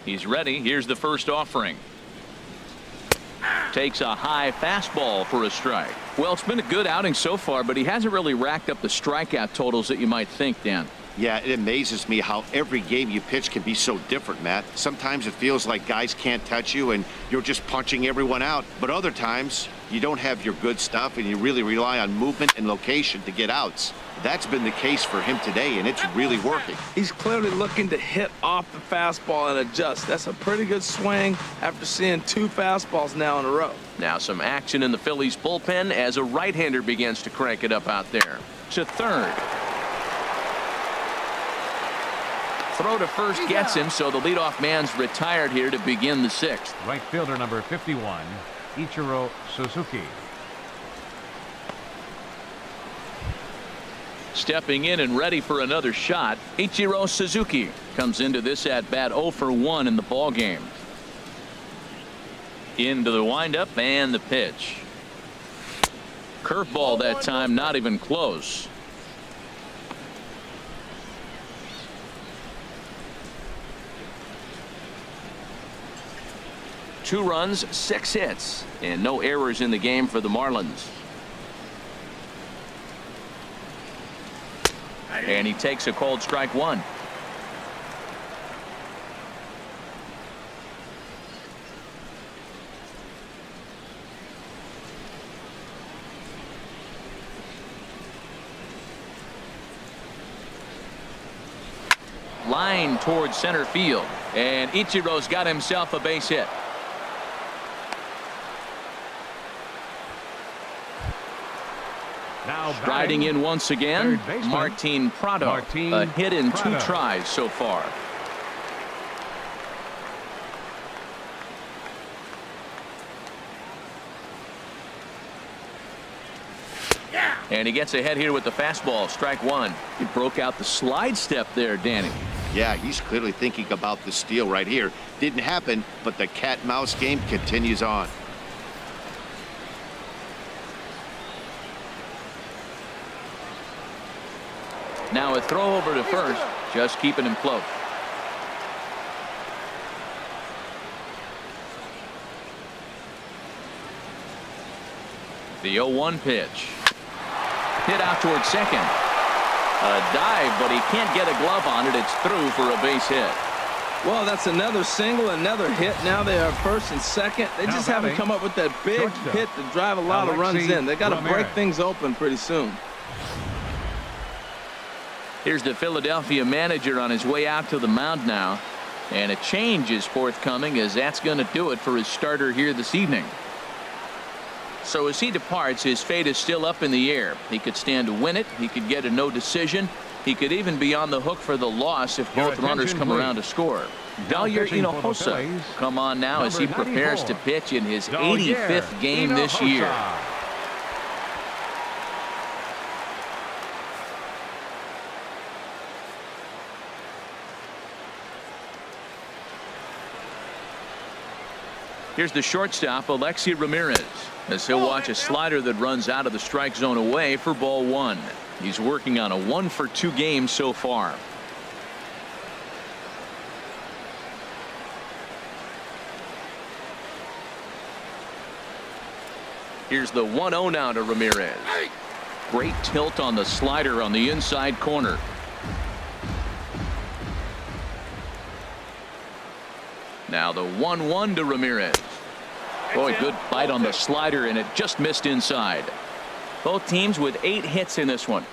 He's ready. Here's the first offering. Takes a high fastball for a strike. Well, it's been a good outing so far, but he hasn't really racked up the strikeout totals that you might think, Dan. Yeah, it amazes me how every game you pitch can be so different, Matt. Sometimes it feels like guys can't touch you and you're just punching everyone out. But other times you don't have your good stuff and you really rely on movement and location to get outs. That's been the case for him today, and it's really working. He's clearly looking to hit off the fastball and adjust. That's a pretty good swing after seeing 2 fastballs now in a row. Now some action in the Phillies bullpen as a right-hander begins to crank it up out there. To third. Throw to first gets him, so the leadoff man's retired here to begin the 6th. Right fielder number 51, Ichiro Suzuki. Stepping in and ready for another shot, Ichiro Suzuki comes into this at bat 0 for 1 in the ball game. Into the windup and the pitch. Curveball that time, not even close. Two runs, 6 hits, and no errors in the game for the Marlins. And he takes a cold strike 1. Line towards center field, and Ichiro's got himself a base hit. Now Striding in once again, Martin Prado. A hit in 2 tries so far. And he gets ahead here with the fastball, strike 1. He broke out the slide step there, Danny. Yeah, he's clearly thinking about the steal right here. Didn't happen, but the cat-mouse game continues on. Now a throw over to first, just keeping him close. The 0-1 pitch. Hit out towards second. A dive, but he can't get a glove on it. It's through for a base hit. Well, that's another single, another hit. Now they are first and second. They just haven't come up with that big hit to drive a lot of runs in. They got to break things open pretty soon. Here's the Philadelphia manager on his way out to the mound now. And a change is forthcoming, as that's going to do it for his starter here this evening. So as he departs, his fate is still up in the air. He could stand to win it. He could get a no decision. He could even be on the hook for the loss if both runners come around to score. Dalyar Hinojosa come on now as he prepares to pitch in his 85th game this year. Here's the shortstop, Alexi Ramirez, as he'll watch a slider that runs out of the strike zone away for ball 1. He's working on a 1 for 2 game so far. Here's the 1-0 now to Ramirez. Great tilt on the slider on the inside corner. Now the 1-1 to Ramirez. Boy, good bite on the slider, and it just missed inside. Both teams with 8 hits in this one.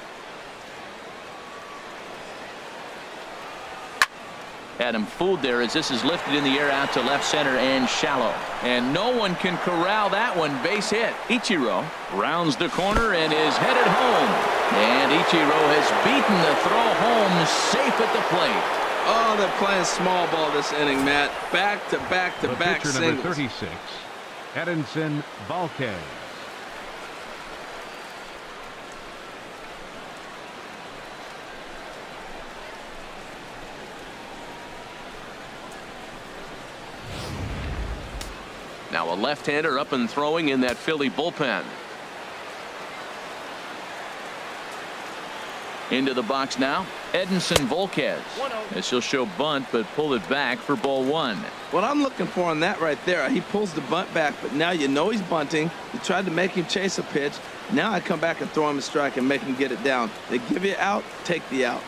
Had him fooled there as this is lifted in the air out to left center and shallow. And no one can corral that one. Base hit. Ichiro rounds the corner and is headed home. And Ichiro has beaten the throw home safe at the plate. Oh, they're playing small ball this inning, Matt. Back-to-back-to-back singles. Number 36, Edinson Volquez. Now a left-hander up and throwing in that Philly bullpen. Into the box now, Edinson Volquez. This will show bunt, but pull it back for ball one. What I'm looking for on that right there, he pulls the bunt back, but now you know he's bunting. You tried to make him chase a pitch. Now I come back and throw him a strike and make him get it down. They give you out, take the out.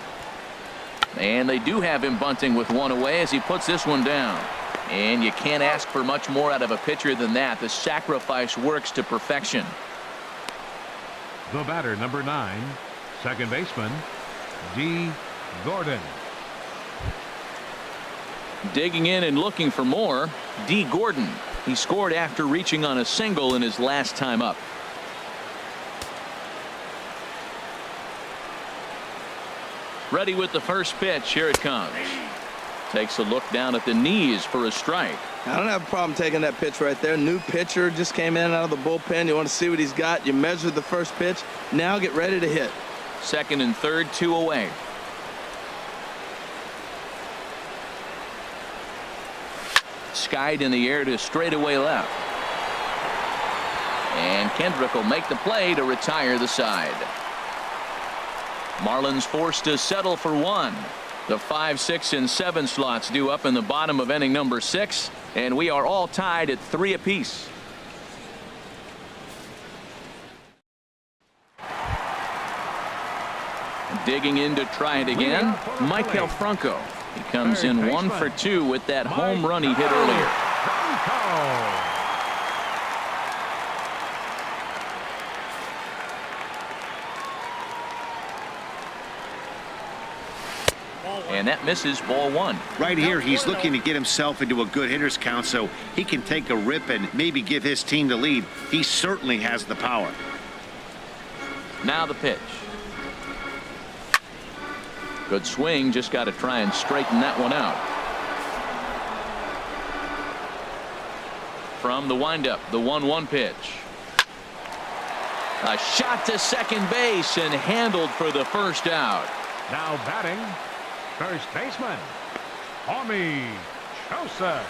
And they do have him bunting with one away as he puts this one down. And you can't ask for much more out of a pitcher than that. The sacrifice works to perfection. The batter, number 9, second baseman, Dee Gordon. Digging in and looking for more, Dee Gordon. He scored after reaching on a single in his last time up. Ready with the first pitch. Here it comes. Takes a look down at the knees for a strike. I don't have a problem taking that pitch right there. New pitcher just came in out of the bullpen. You want to see what he's got. You measure the first pitch. Now get ready to hit. Second and third, 2 away. Skied in the air to straightaway left. And Kendrick will make the play to retire the side. Marlins forced to settle for one. The 5, 6, and 7 slots due up in the bottom of inning number 6, and we are all tied at 3 apiece. Digging in to try it again, Michael Franco. He comes in 1 for 2 with that home run he hit earlier. And that misses ball one. Right here, he's looking to get himself into a good hitter's count so he can take a rip and maybe give his team the lead. He certainly has the power. Now the pitch. Good swing, just got to try and straighten that one out. From the windup, the 1-1 pitch. A shot to second base and handled for the first out. Now batting, first baseman, Joseph.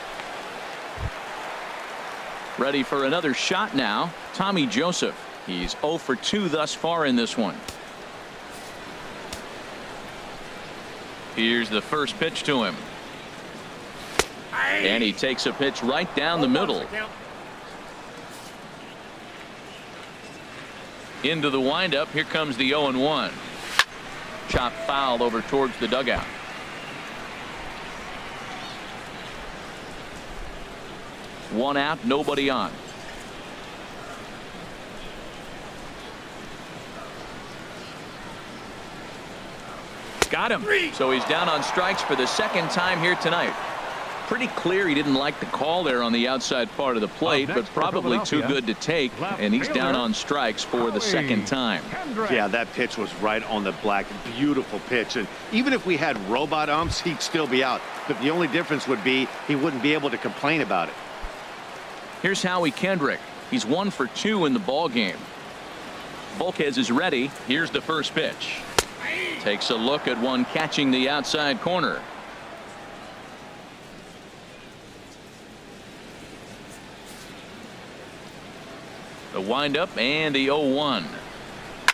Ready for another shot now, Tommy Joseph. He's 0 for 2 thus far in this one. Here's the first pitch to him. And he takes a pitch right down the middle. Into the windup. Here comes the 0-1. Chop foul over towards the dugout. One out, nobody on. Got him. So he's down on strikes for the second time here tonight. Pretty clear he didn't like the call there on the outside part of the plate, but probably too good to take, and he's down on strikes for the second time. Yeah, that pitch was right on the black. Beautiful pitch. And even if we had robot umps, he'd still be out. But the only difference would be he wouldn't be able to complain about it. Here's Howie Kendrick. He's 1 for 2 in the ball game. Volquez is ready. Here's the first pitch. Takes a look at one catching the outside corner. The windup and the 0-1.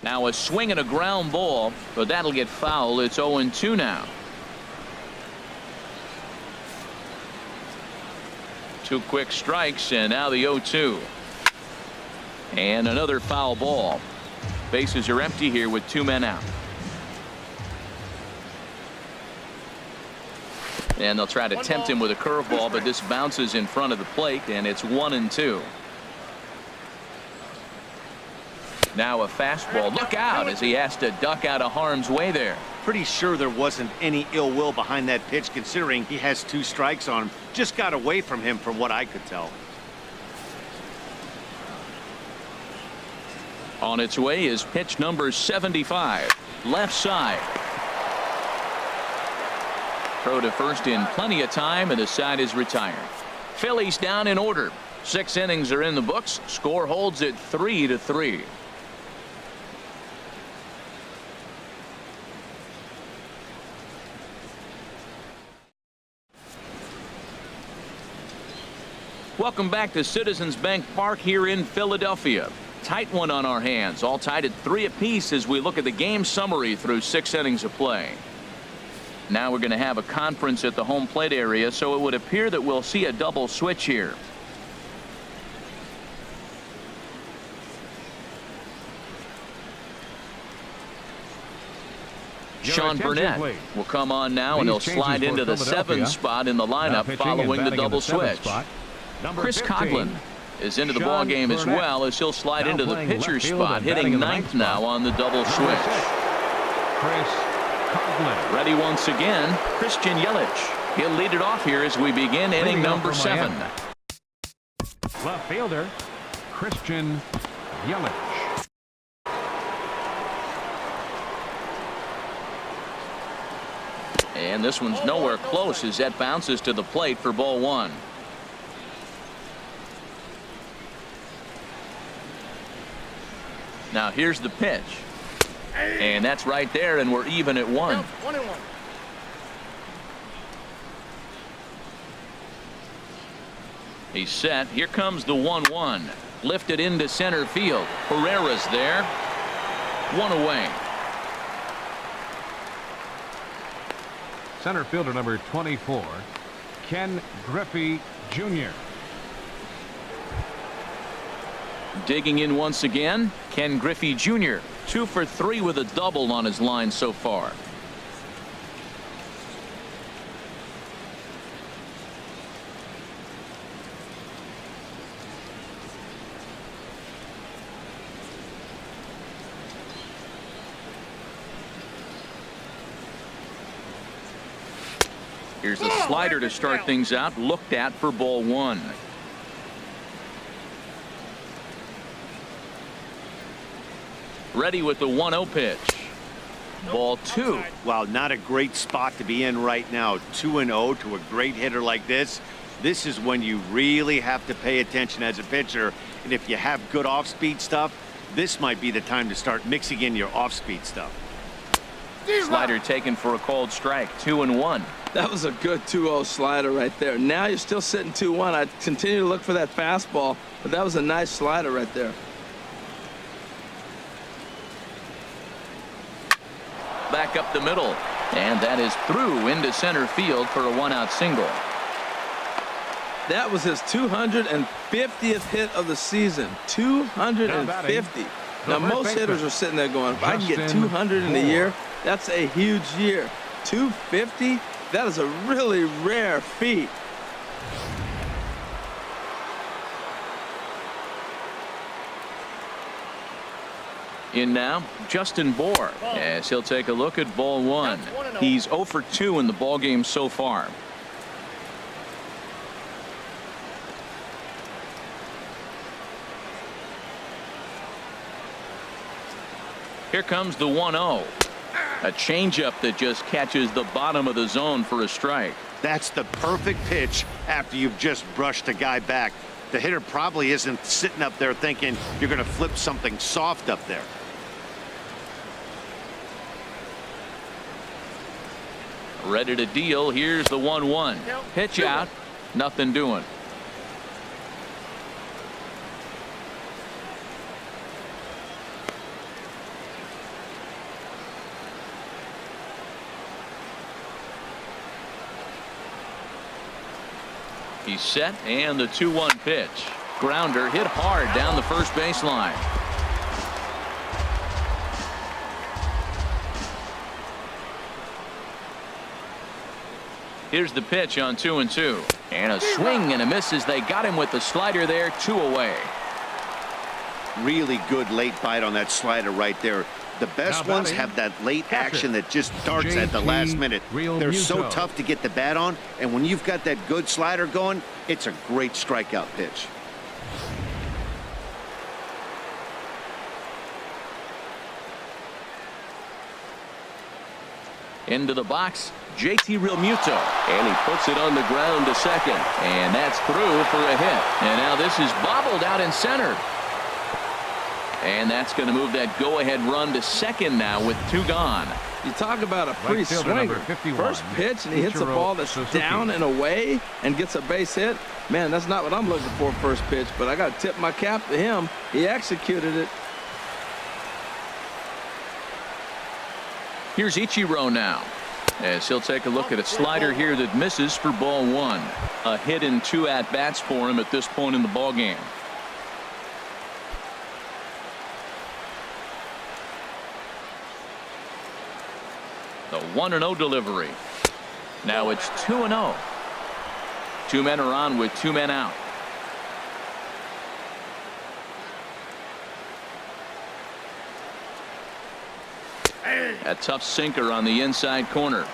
Now a swing and a ground ball, but that'll get foul. It's 0-2 now. 2 quick strikes, and now the 0-2. And another foul ball. Bases are empty here with 2 men out. And they'll try to tempt him with a curveball, but this bounces in front of the plate, and it's 1-2. Now a fastball. Look out as he has to duck out of harm's way there. Pretty sure there wasn't any ill will behind that pitch, considering he has 2 strikes on him. Just got away from him from what I could tell. On its way is pitch number 75. Left side. Throw to first in plenty of time, and the side is retired. Phillies down in order. 6 innings are in the books. Score holds at 3-3. Welcome back to Citizens Bank Park here in Philadelphia. Tight one on our hands, all tied at 3 apiece as we look at the game summary through 6 innings of play. Now we're going to have a conference at the home plate area, so it would appear that we'll see a double switch here. Sean Burnett will come on now, and he'll slide into the 7th spot in the lineup following the double switch. Chris Coghlan is into the ball game as well, as he'll slide into the pitcher's spot, hitting 9th now on the double switch. Chris Coghlan. Ready once again, Christian Yelich. He'll lead it off here as we begin inning number 7. Left fielder, Christian Yelich. And this one's nowhere close as that bounces to the plate for ball 1. Now here's the pitch. And that's right there, and we're even at 1. He's set. Here comes the 1-1. Lifted into center field. Herrera's there. 1 away. Center fielder number 24, Ken Griffey Jr. Digging in once again, Ken Griffey Jr. 2 for 3 with a double on his line so far. Here's the slider to start things out, looked at for ball 1. Ready with the 1-0 pitch. Ball 2. Wow, not a great spot to be in right now. 2-0 to a great hitter like this. This is when you really have to pay attention as a pitcher. And if you have good off-speed stuff, this might be the time to start mixing in your off-speed stuff. Slider taken for a called strike. 2-1. That was a good 2-0 slider right there. Now you're still sitting 2-1. I'd continue to look for that fastball, but that was a nice slider right there. Back up the middle, and that is through into center field for a 1-out single. That was his 250th hit of the season. 250. Now most hitters are sitting there going, if I can get 200 in a year, that's a huge year. 250? That is a really rare feat. In now, Justin Bour, as he'll take a look at ball 1. He's 0 for 2 in the ball game so far. Here comes the 1-0. A changeup that just catches the bottom of the zone for a strike. That's the perfect pitch after you've just brushed a guy back. The hitter probably isn't sitting up there thinking you're going to flip something soft up there. Ready to deal. Here's the 1-1. Pitch out. Nothing doing. He's set, and the 2-1 pitch. Grounder hit hard down the first baseline. Here's the pitch on 2-2. And a swing and a miss as they got him with the slider there. 2 away. Really good late bite on that slider right there. The best ones have that late action that just darts at the last minute. They're so tough to get the bat on, and when you've got that good slider going, it's a great strikeout pitch. Into the box, JT Realmuto, and he puts it on the ground to second, and that's through for a hit. And now this is bobbled out in center. And that's going to move that go-ahead run to second now with 2 gone. You talk about a pretty Right fielder, number swinger. 51, First pitch, and he hits a ball that's Suzuki. down and away and gets a base hit. Man, that's not what I'm looking for first pitch, but I got to tip my cap to him. He executed it. Here's Ichiro now, as he'll take a look at a slider here that misses for ball one. A hit and 2 at-bats for him at this point in the ballgame. The 1-0 delivery. Now it's 2-0. 2 men are on with 2 men out. A tough sinker on the inside corner.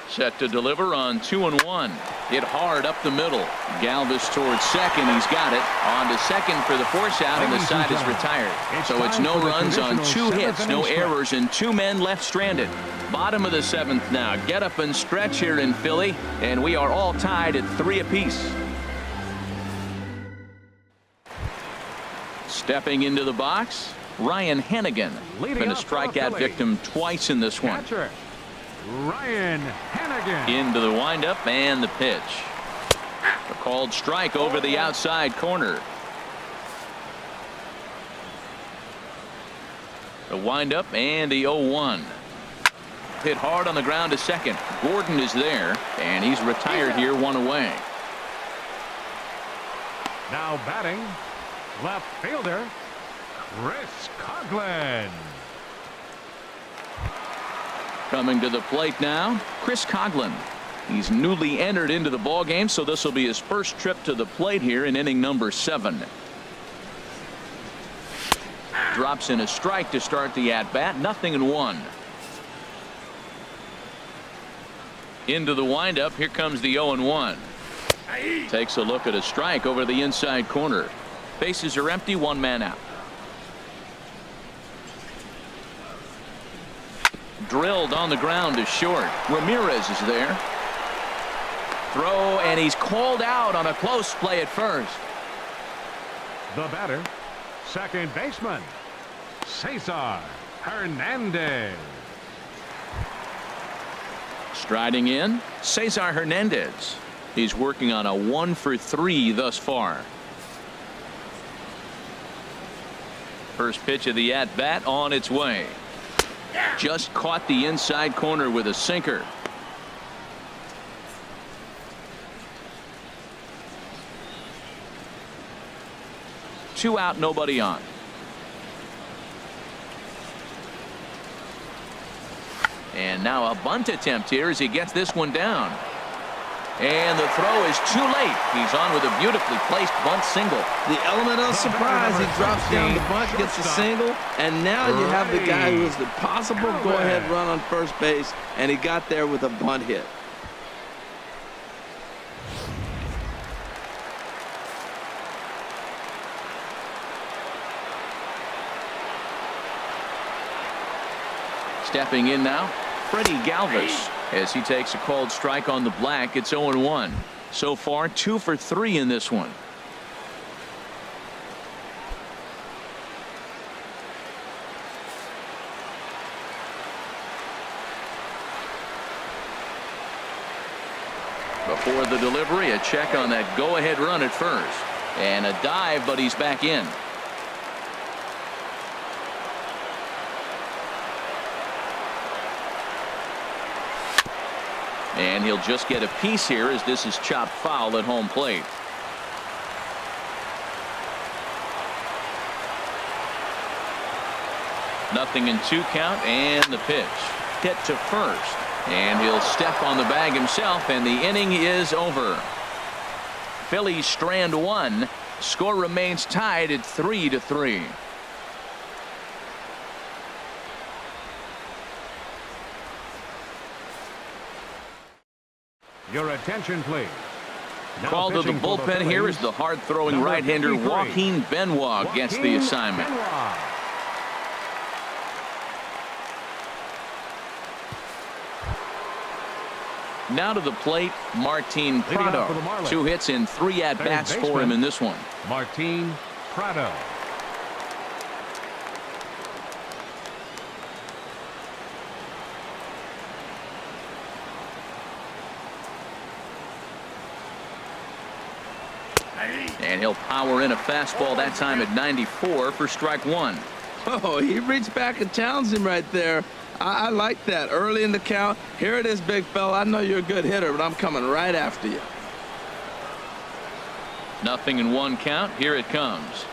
Set to deliver on 2-1. Hit hard up the middle. Galvis towards second. He's got it. On to second for the force out, and the side is retired. So it's no runs on 2 hits, no errors, and 2 men left stranded. Bottom of the 7th now. Get up and stretch here in Philly, and we are all tied at 3 apiece. Stepping into the box, Ryan Hanigan. Been a strikeout victim twice in this one. Catcher, Ryan Hanigan. Into the windup and the pitch. A called strike over the outside corner. The windup and the 0-1. Hit hard on the ground to second. Gordon is there, and he's retired here, 1 away. Now batting, left fielder, Chris Coghlan. Coming to the plate now, Chris Coghlan. He's newly entered into the ballgame, so this will be his first trip to the plate here in inning number 7. Drops in a strike to start the at-bat. 0-1. Into the windup. Here comes the 0-1. Takes a look at a strike over the inside corner. Bases are empty. 1 man out. Drilled on the ground to short. Ramirez is there. Throw, and he's called out on a close play at first. The batter, second baseman, Cesar Hernandez. Striding in, Cesar Hernandez. He's working on a 1-for-3 thus far. First pitch of the at-bat on its way. Just caught the inside corner with a sinker. Two out, nobody on. And now a bunt attempt here as he gets this one down. And the throw is too late. He's on with a beautifully placed bunt single. The element of surprise. He drops down the bunt, gets a single, and now you have the guy who is the possible go-ahead run on first base, and he got there with a bunt hit. Stepping in now, Freddie Galvis, as he takes a called strike on the black. It's 0-1. So far, 2 for 3 in this one. Before the delivery, a check on that go-ahead run at first. And a dive, but he's back in. And he'll just get a piece here as this is chopped foul at home plate. Nothing in 2 count, and the pitch. Hit to first. And he'll step on the bag himself, and the inning is over. Phillies strand 1. Score remains tied at 3-3. Your attention, please. Now Called to the pitching for bullpen here Phillies, is the hard-throwing number right-hander 53, Joaquin Benoit gets the Joaquin assignment. Benoit. Now to the plate, Martin Leading off Prado. for the Marlins. 2 hits and 3 at-bats Third for him baseman, in this one. Martin Prado. And he'll power in a fastball that time at 94 for strike one. Oh, he reached back and challenged him right there. I like that. Early in the count. Here it is, big fella. I know you're a good hitter, but I'm coming right after you. 0-1 count. Here it comes.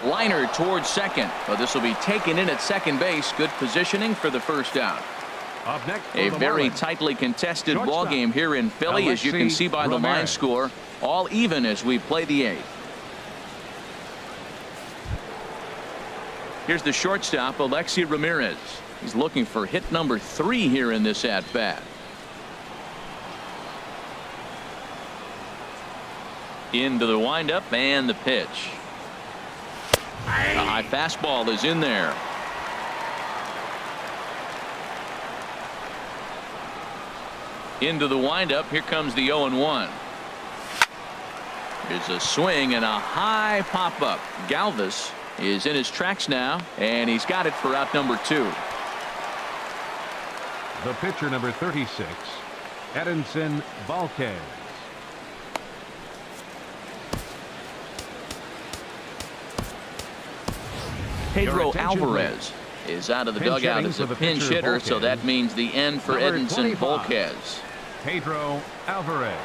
Liner towards second. Well, this will be taken in at second base. Good positioning for the first out. Up next, A very Marlins. tightly contested Shortstop. ball game here in Philly, as you can see by the line Ramirez. score. All even as we play the eighth. Here's the shortstop, Alexi Ramirez. He's looking for hit number 3 here in this at bat. Into the windup and the pitch. The high fastball is in there. Into the windup. Here comes the 0-1. Here's a swing and a high pop up. Galvis is in his tracks now, and he's got it for out number 2. The pitcher, number 36, Edinson Volquez. Pedro attention, Alvarez is out of the Pinch dugout hitting as for a the pinch pitcher, hitter, so Volquez. that means the end for Number Edinson 25. Volquez. Pedro Alvarez.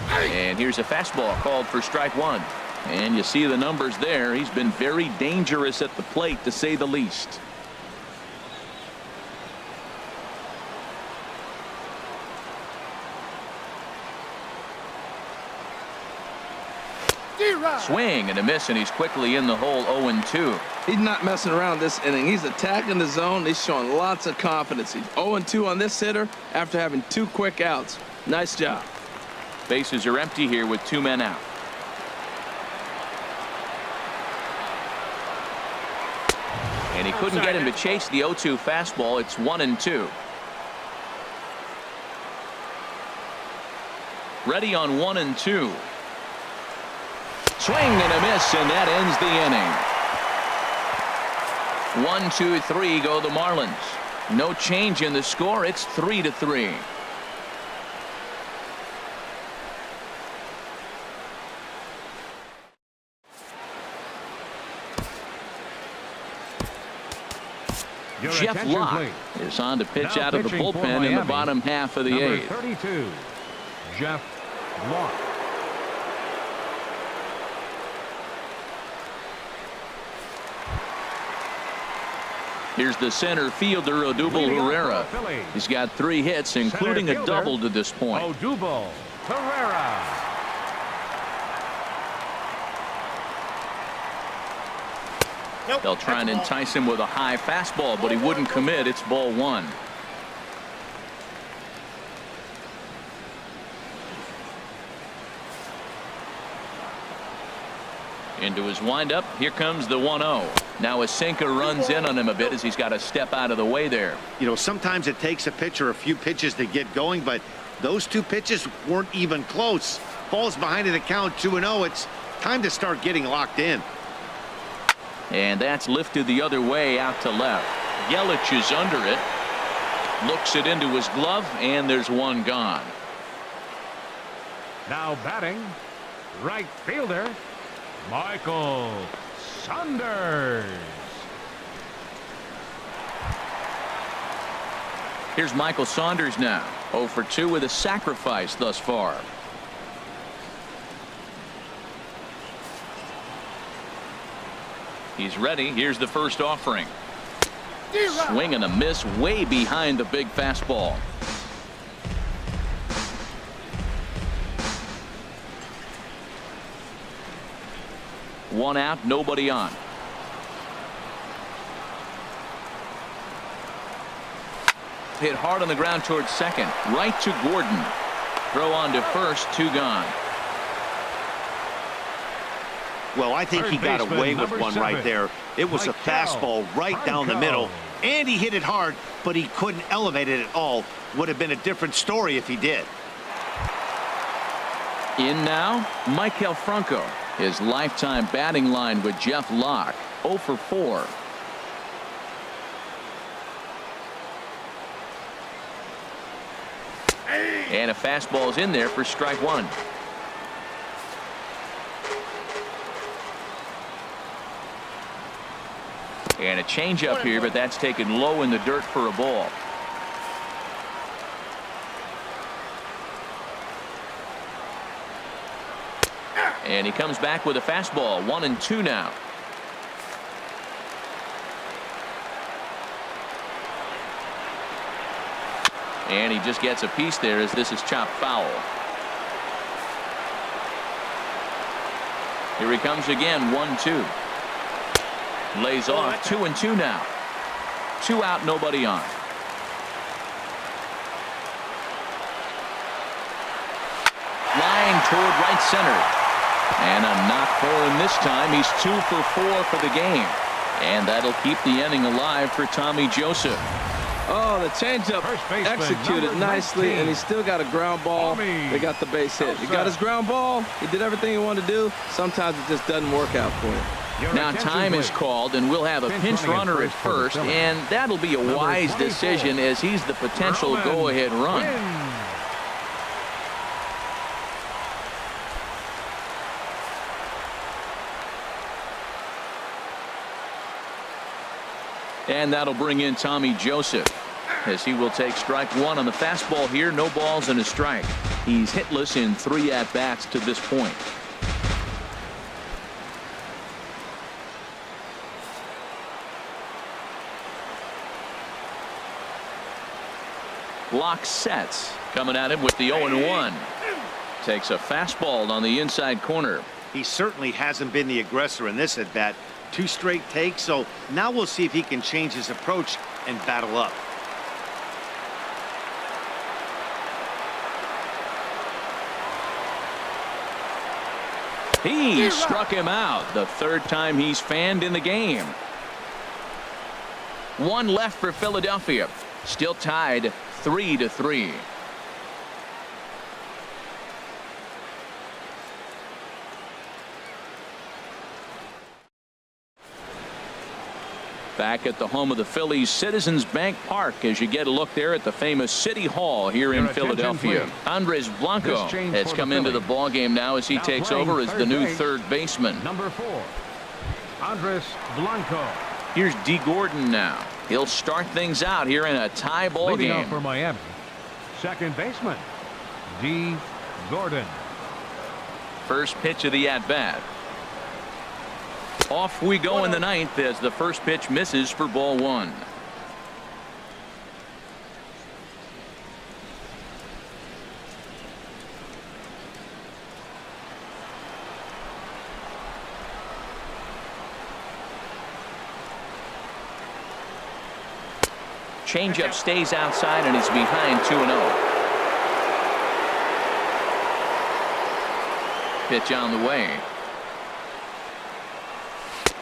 And here's a fastball called for strike one. And you see the numbers there. He's been very dangerous at the plate, to say the least. Swing and a miss, and he's quickly in the hole. 0-2. He's not messing around this inning. He's attacking the zone. He's showing lots of confidence. He's 0-2 on this hitter after having 2 quick outs. Nice job. Bases are empty here with 2 men out. And he couldn't get him to chase the 0-2 fastball. It's 1-2. Ready on 1-2. Swing and a miss, and that ends the inning. 1, 2, 3 go the Marlins. No change in the score. It's 3-3. Your Jeff attention, Locke please. is on to pitch Now out of the pitching for bullpen in the Miami, bottom half of the number eighth. 32, Jeff Locke. Here's the center fielder, Odubel Leading off Herrera. for the Phillies. He's got 3 hits, including Center a fielder, double to this point. Odubel Herrera. They'll try and entice him with a high fastball, but he wouldn't commit. It's ball 1. Into his windup. Here comes the 1-0. Now a sinker runs in on him a bit as he's got to step out of the way there. You know, sometimes it takes a pitcher a few pitches to get going, but those 2 pitches weren't even close. Falls behind in the count 2-0. It's time to start getting locked in. And that's lifted the other way out to left. Yelich is under it. Looks it into his glove, and there's 1 gone. Now batting, right fielder, Michael Saunders. Here's Michael Saunders now. 0 for 2 with a sacrifice thus far. He's ready. Here's the first offering. Swing and a miss way behind the big fastball. One out, nobody on. Hit hard on the ground towards second. Right to Gordon. Throw on to first, 2 gone. Well, I think Third he got baseman, away with number one right 7, there. It was a Michael fastball right down the middle, and he hit it hard, but he couldn't elevate it at all. Would have been a different story if he did. In now, Michael Franco. His lifetime batting line with Jeff Locke. 0 for 4. And a fastball's in there for strike one. And a changeup here, but that's taken low in the dirt for a ball. And he comes back with a fastball. 1-2 now. And he just gets a piece there as this is chopped foul. Here he comes again. 1-2. Lays off. 2-2 now. 2 out, nobody on. Line toward right center. And a knock for him this time. He's 2 for 4 for the game. And that'll keep the inning alive for Tommy Joseph. Oh, the changeup executed nicely, and he still got a ground ball. They got the base hit. He got his ground ball. He did everything he wanted to do. Sometimes it just doesn't work out for him. Now time is called, and we'll have a pinch runner at first, and that'll be a wise decision as he's the potential go-ahead run. And that'll bring in Tommy Joseph as he will take strike one on the fastball here. No balls and a strike. He's hitless in 3 at-bats to this point. Locke sets. Coming at him with the 0-1. Takes a fastball on the inside corner. He certainly hasn't been the aggressor in this at-bat. 2 straight takes, so now we'll see if he can change his approach and battle up. He struck him out the 3rd time he's fanned in the game. 1 left for Philadelphia. Still tied 3-3. Back at the home of the Phillies, Citizens Bank Park, as you get a look there at the famous City Hall here in Philadelphia. Andres Blanco has come into the ball game now as he takes over as the new third baseman. Number 4, Andres Blanco. Here's Dee Gordon now. He'll start things out here in a tie ball Leading game. off for Miami, second baseman Dee Gordon. First pitch of the at-bat. Off we go in the 9th as the first pitch misses for ball 1. Changeup stays outside and he's behind 2-0. Pitch on the way.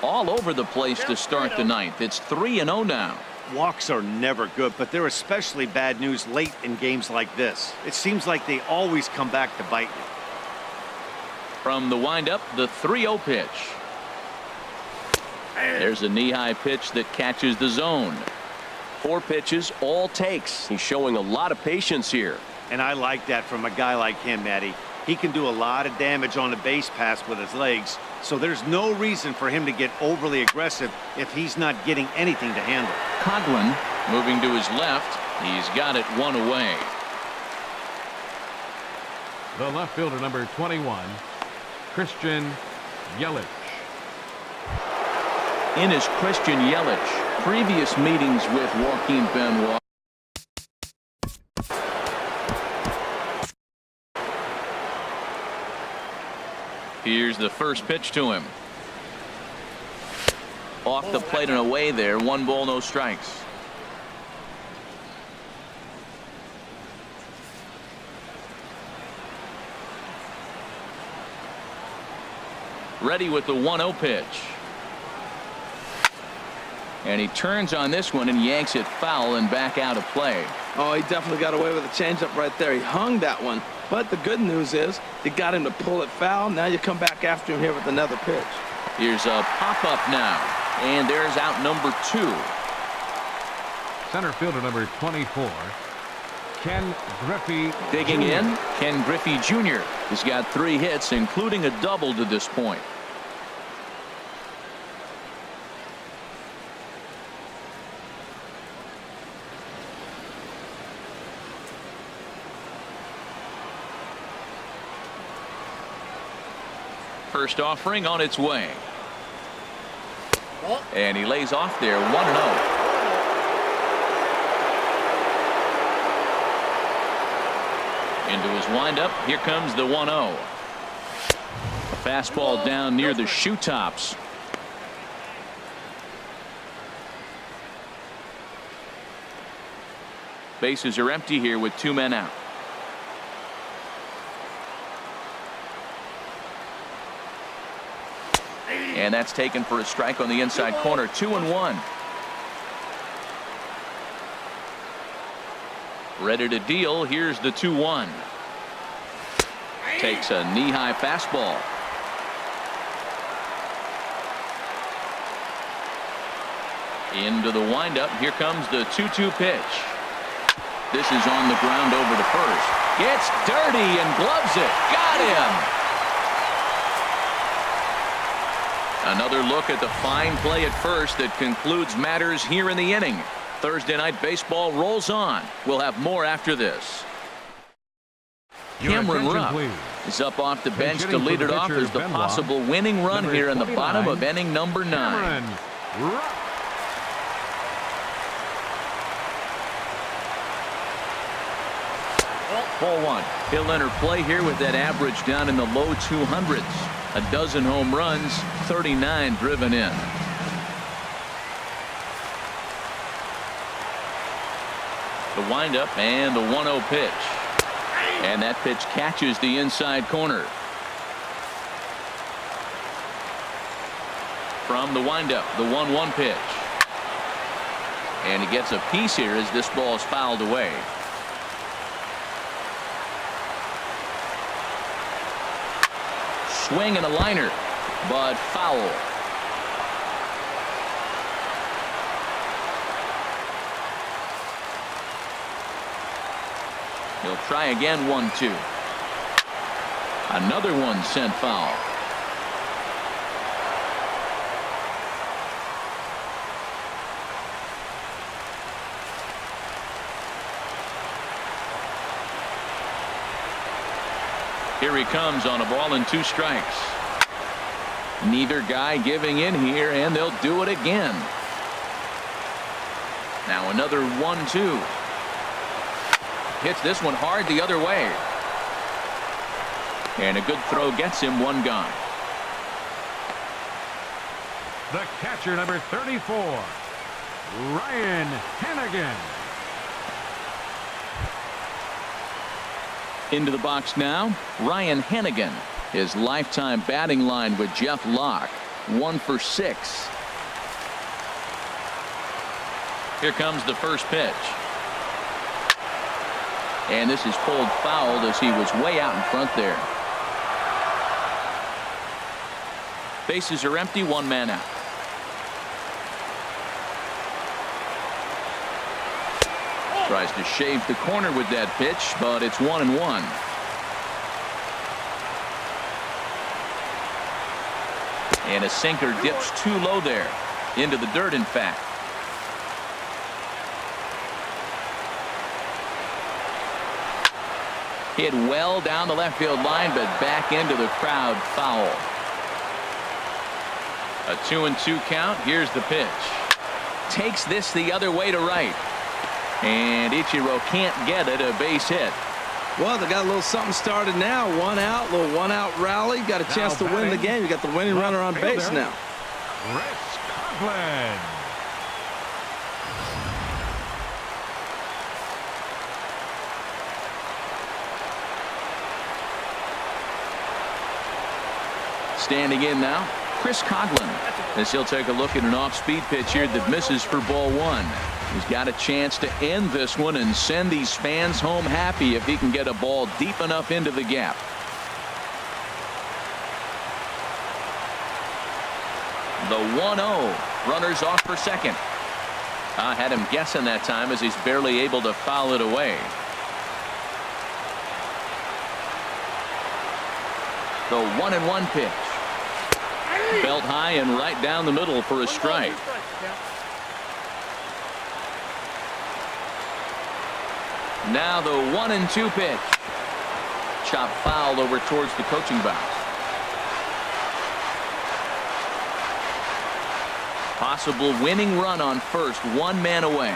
All over the place to start the 9th. It's 3-0 now. Walks are never good, but they're especially bad news late in games like this. It seems like they always come back to bite you. From the windup, the 3-0 pitch. There's a knee-high pitch that catches the zone. 4 pitches, all takes. He's showing a lot of patience here. And I like that from a guy like him, Matty. He can do a lot of damage on the base pass with his legs, so there's no reason for him to get overly aggressive if he's not getting anything to handle. Coghlan moving to his left. He's got it 1 away. The left fielder, number 21, Christian Yelich. In is Christian Yelich. Previous meetings with Joaquin Benoit. Here's the first pitch to him. Off the plate and away there. 1 ball, no strikes. Ready with the 1-0 pitch. And he turns on this one and yanks it foul and back out of play. Oh, he definitely got away with a changeup right there. He hung that one. But the good news is you got him to pull it foul. Now you come back after him here with another pitch. Here's a pop-up now. And there's out number 2. Center fielder, number 24, Ken Griffey. Digging Jr. in, Ken Griffey Jr. He's got 3 hits, including a double to this point. First offering on its way. And he lays off there, 1-0. Into his windup. Here comes the 1-0. A fastball down near the shoe tops. Bases are empty here with 2 men out. And that's taken for a strike on the inside corner. 2-1. Ready to deal. Here's the 2-1. Takes a knee-high fastball. Into the windup. Here comes the 2-2 pitch. This is on the ground over to first. Gets dirty and gloves it. Got him. Another look at the fine play at first that concludes matters here in the inning. Thursday Night Baseball rolls on. We'll have more after this. Cameron Rupp is up off the bench to lead it off as the possible winning run here in the bottom of inning number 9. Ball 1. He'll enter play here with that average down in the low 200s. A dozen home runs, 39 driven in. The windup and the 1-0 pitch. And that pitch catches the inside corner. From the windup, the 1-1 pitch. And he gets a piece here as this ball is fouled away. Swing and a liner, but foul. He'll try again. 1-2. Another one sent foul. Here he comes on a ball and 2 strikes. Neither guy giving in here, and they'll do it again. Now another 1-2. Hits this one hard the other way. And a good throw gets him 1 gone. The catcher, number 34, Ryan Hanigan. Into the box now, Ryan Hanigan. His lifetime batting line with Jeff Locke, 1 for 6. Here comes the first pitch. And this is pulled foul as he was way out in front there. Bases are empty, 1 man out. Tries to shave the corner with that pitch, but it's 1-1. And a sinker dips too low there. Into the dirt, in fact. Hit well down the left field line, but back into the crowd. Foul. A 2-2 count. Here's the pitch. Takes this the other way to right. And Ichiro can't get it. A base hit. Well, they got a little something started now. 1 out, little 1-out rally. Got a chance to win the game. You got the winning runner on base now. Coghlan. Standing in now, Chris Coghlan, as he'll take a look at an off-speed pitch here that misses for ball 1. He's got a chance to end this one and send these fans home happy if he can get a ball deep enough into the gap. The 1-0. Runners off for second. I had him guessing that time as he's barely able to foul it away. The 1-1 pitch. Belt high and right down the middle for a strike. Now the 1-2 pitch. Chop foul over towards the coaching box. Possible winning run on first, one man away.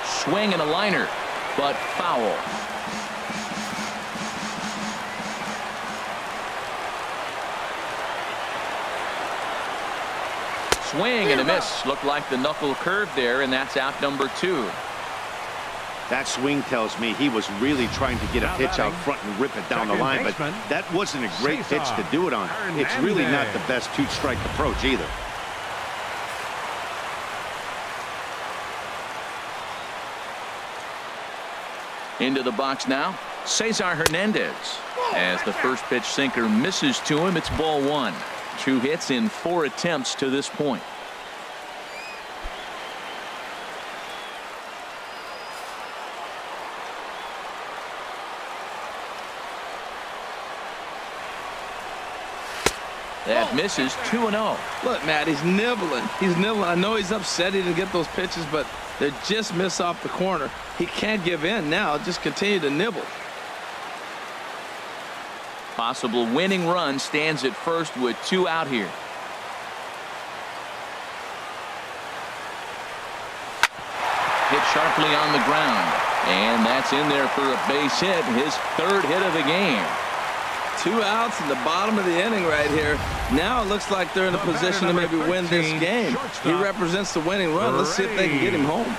Swing and a liner, but foul. Swing and a miss. Looked like the knuckle curve there, and that's out number 2. That swing tells me he was really trying to get a pitch out front and rip it down the line, but that wasn't a great pitch to do it on. It's really not the best two-strike approach either. Into the box now, Cesar Hernandez. As the first pitch sinker misses to him, it's ball 1. 2 hits in 4 attempts to this point. That misses 2-0. Look, Matt, he's nibbling. I know he's upset he didn't get those pitches, but they just miss off the corner. He can't give in now. Just continue to nibble. Possible winning run stands at first with 2 out here. Hit sharply on the ground, and that's in there for a base hit, his 3rd hit of the game. 2 outs in the bottom of the inning right here. Now it looks like they're in a position to maybe win this game. He represents the winning run. Let's see if they can get him home.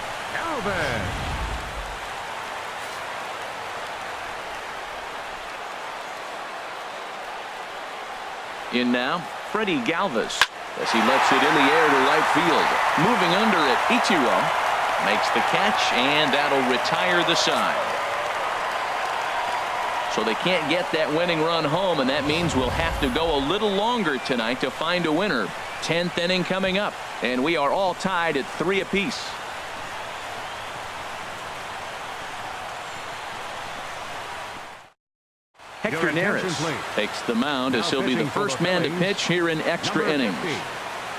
In now, Freddie Galvis, as he lets it in the air to right field. Moving under it, Ichiro makes the catch, and that'll retire the side. So they can't get that winning run home, and that means we'll have to go a little longer tonight to find a winner. 10th inning coming up, and we are all tied at 3 apiece. Hector Neris takes the mound as he'll be the first man to pitch here in extra innings.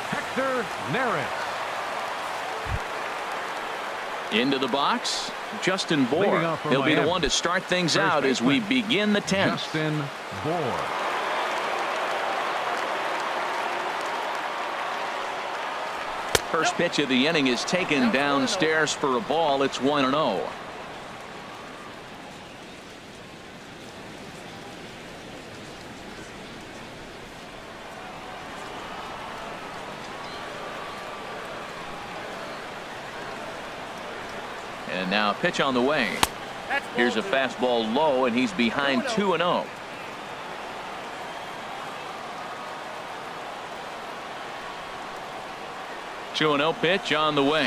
Hector Neris. Into the box, Justin Bour. He'll be the one to start things out as we begin the 10th. Justin Bour. First pitch of the inning is taken downstairs for a ball. It's 1-0. And now a pitch on the way. Here's a fastball low, and he's behind 2-0. Pitch on the way.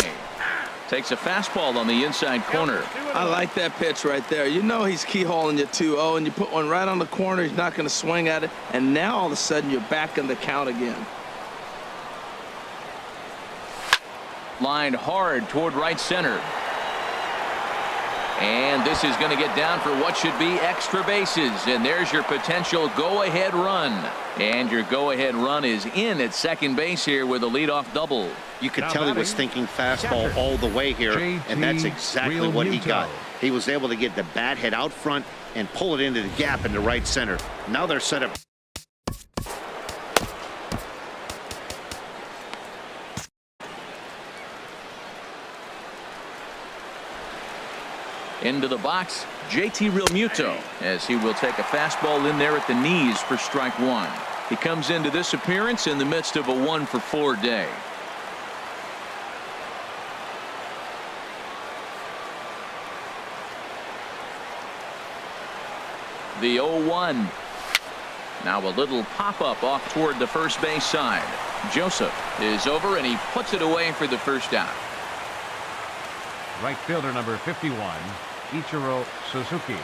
Takes a fastball on the inside corner. I like that pitch right there. You know he's keyholing you 2-0, and you put one right on the corner. He's not going to swing at it, and now all of a sudden you're back in the count again. Lined hard toward right center. And this is going to get down for what should be extra bases. And there's your potential go-ahead run. And your go-ahead run is in at second base here with a leadoff double. You could tell he was thinking fastball all the way here, and that's exactly what he got. He was able to get the bat head out front and pull it into the gap in the right center. Now they're set up. Into the box, JT Realmuto, as he will take a fastball in there at the knees for strike 1. He comes into this appearance in the midst of a 1-for-4 day. The 0-1. Now a little pop-up off toward the first base side. Joseph is over, and he puts it away for the first out. Right fielder number 51, Ichiro Suzuki.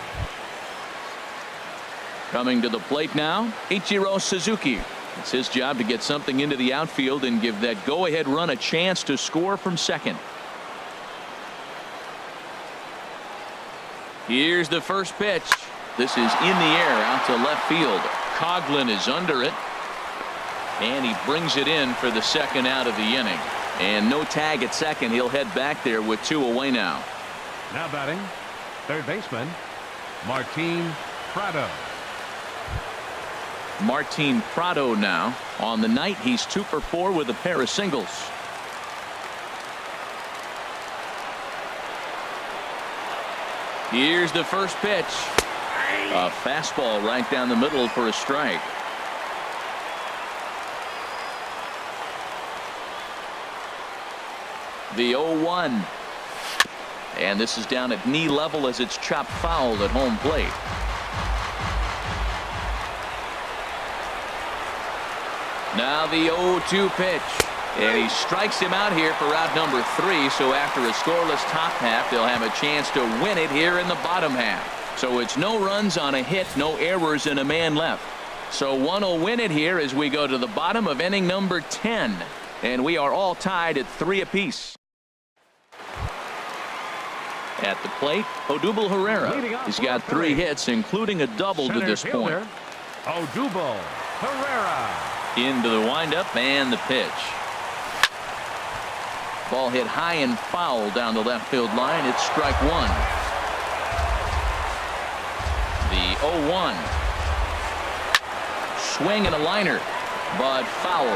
Coming to the plate now, Ichiro Suzuki. It's his job to get something into the outfield and give that go-ahead run a chance to score from second. Here's the first pitch. This is in the air out to left field. Coghlan is under it. And he brings it in for the second out of the inning. And no tag at second. He'll head back there with 2 away now. Now batting, third baseman, Prado. Prado now. On the night, he's 2 for 4 with a pair of singles. Here's the first pitch. A fastball right down the middle for a strike. The 0-1. And this is down at knee level as it's chopped foul at home plate. Now the 0-2 pitch. And he strikes him out here for out number 3. So after a scoreless top half, they'll have a chance to win it here in the bottom half. So it's no runs on a hit, no errors, and a man left. So one will win it here as we go to the bottom of inning number 10. And we are all tied at 3 apiece. At the plate, Odubel Herrera. He's got 3 hits, including a double to this point. Odubel Herrera. Into the windup and the pitch. Ball hit high and foul down the left field line. It's strike 1. The 0-1. Swing and a liner, but foul.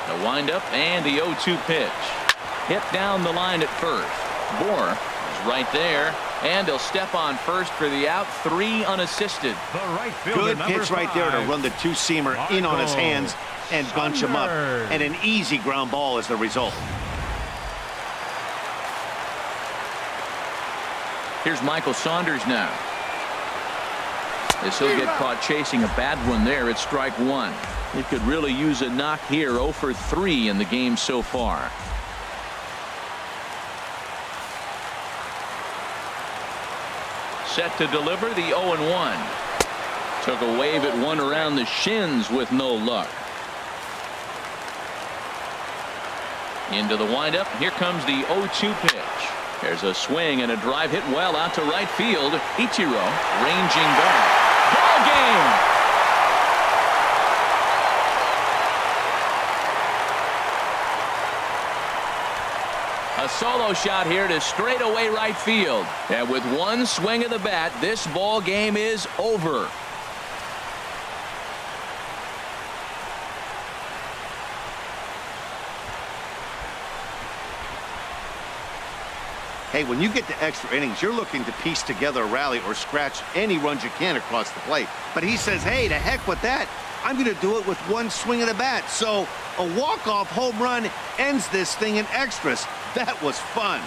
The windup and the 0-2 pitch. Hit down the line at first. Bour is right there, and he'll step on first for the out. 3 unassisted. The right fielder, good pitch right there to run the 2-seamer in on his hands and bunch him up. And an easy ground ball is the result. Here's Michael Saunders now. As he'll get caught chasing a bad one there, it's strike 1. He could really use a knock here. 0 for 3 in the game so far. Set to deliver the 0-1. Took a wave at one around the shins with no luck. Into the windup. Here comes the 0-2 pitch. There's a swing and a drive hit well out to right field. Ichiro ranging back. Ball game. A solo shot here to straightaway right field. And with one swing of the bat, this ball game is over. Hey, when you get to extra innings, you're looking to piece together a rally or scratch any runs you can across the plate. But he says, hey, to heck with that. I'm going to do it with one swing of the bat. So a walk-off home run ends this thing in extras. That was fun.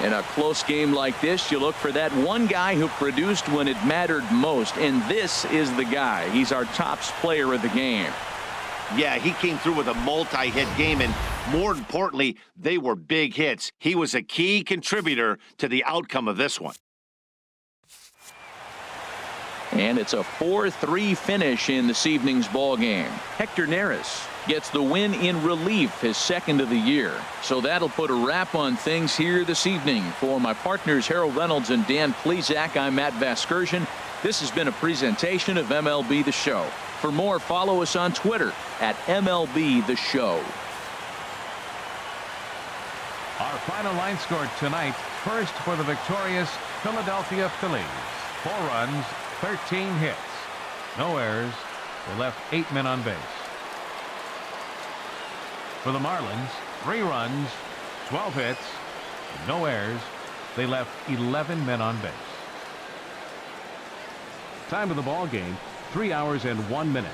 In a close game like this, you look for that one guy who produced when it mattered most, and this is the guy. He's our tops player of the game. Yeah, he came through with a multi-hit game, and more importantly, they were big hits. He was a key contributor to the outcome of this one. And it's a 4-3 finish in this evening's ball game. Hector Neris gets the win in relief, his second of the year. So that'll put a wrap on things here this evening. For my partners Harold Reynolds and Dan Plesac, I'm Matt Vasgersian. This has been a presentation of MLB The Show. For more, follow us on Twitter at MLB The Show. Our final line score tonight. First for the victorious Philadelphia Phillies. 4 runs, 13 hits. No errors. They left 8 men on base. For the Marlins, 3 runs, 12 hits, no errors. They left 11 men on base. Time of the ball game, 3 hours and 1 minute.